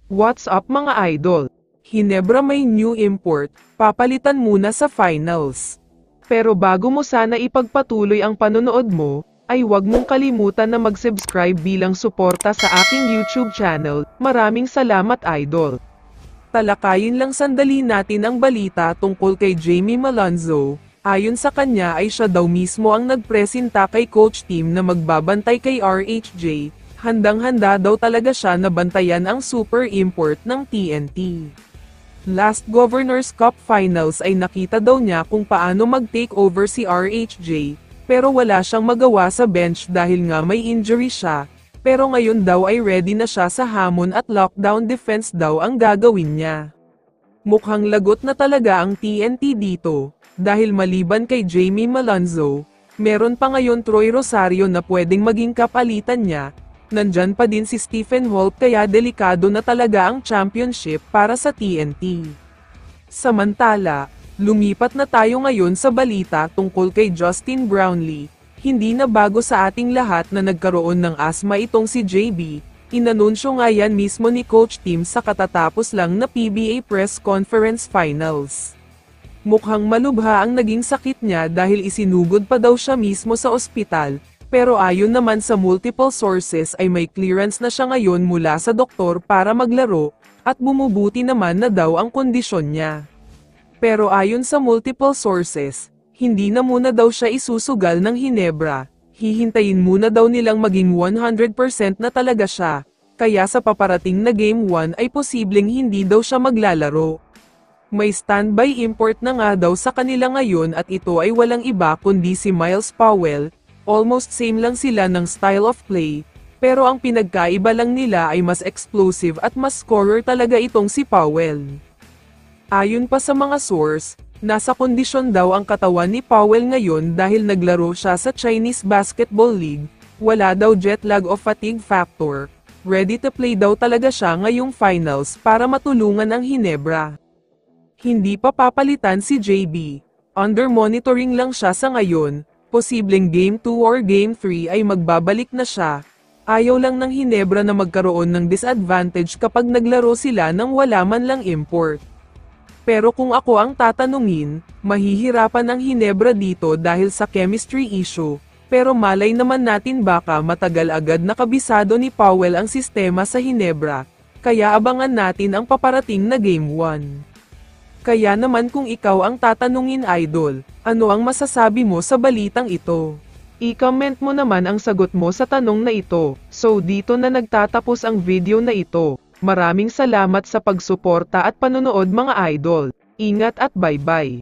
What's up mga idol? Hinebra may new import, papalitan muna sa finals. Pero bago mo sana ipagpatuloy ang panonood mo, ay huwag mong kalimutan na mag-subscribe bilang suporta sa aking YouTube channel. Maraming salamat idol. Talakayin lang sandali natin ang balita tungkol kay Jamie Malonzo. Ayon sa kanya ay siya daw mismo ang nagpresenta kay Coach Tim na magbabantay kay RHJ. Handang-handa daw talaga siya na bantayan ang super import ng TNT. Last Governors Cup Finals ay nakita daw niya kung paano mag-take over si RHJ, pero wala siyang magawa sa bench dahil nga may injury siya, pero ngayon daw ay ready na siya sa hamon at lockdown defense daw ang gagawin niya. Mukhang lagot na talaga ang TNT dito, dahil maliban kay Jamie Malonzo, meron pa ngayon Troy Rosario na pwedeng maging kapalitan niya. Nandyan pa din si Stephen Holt kaya delikado na talaga ang championship para sa TNT. Samantala, lumipat na tayo ngayon sa balita tungkol kay Justin Brownlee. Hindi na bago sa ating lahat na nagkaroon ng asma itong si JB. Inanunsyo nga yan mismo ni Coach Tim sa katatapos lang na PBA Press Conference Finals. Mukhang malubha ang naging sakit niya dahil isinugod pa daw siya mismo sa ospital. Pero ayon naman sa multiple sources ay may clearance na siya ngayon mula sa doktor para maglaro, at bumubuti naman na daw ang kondisyon niya. Pero ayon sa multiple sources, hindi na muna daw siya isusugal ng Hinebra, hihintayin muna daw nilang maging 100% na talaga siya, kaya sa paparating na Game 1 ay posibleng hindi daw siya maglalaro. May standby import na nga daw sa kanila ngayon at ito ay walang iba kundi si Myles Powell. Almost same lang sila ng style of play, pero ang pinagkaiba lang nila ay mas explosive at mas scorer talaga itong si Powell. Ayon pa sa mga source, nasa kondisyon daw ang katawan ni Powell ngayon dahil naglaro siya sa Chinese Basketball League, wala daw jet lag o fatigue factor, ready to play daw talaga siya ngayong finals para matulungan ang Hinebra. Hindi pa papalitan si JB, under monitoring lang siya sa ngayon. Posibleng Game 2 or Game 3 ay magbabalik na siya. Ayaw lang ng Hinebra na magkaroon ng disadvantage kapag naglaro sila nang wala man lang import. Pero kung ako ang tatanungin, mahihirapan ang Hinebra dito dahil sa chemistry issue. Pero malay naman natin baka matagal agad nakabisado ni Powell ang sistema sa Hinebra. Kaya abangan natin ang paparating na Game 1. Kaya naman kung ikaw ang tatanungin idol, ano ang masasabi mo sa balitang ito? I-comment mo naman ang sagot mo sa tanong na ito. So dito na nagtatapos ang video na ito. Maraming salamat sa pagsuporta at panonood mga idol. Ingat at bye-bye.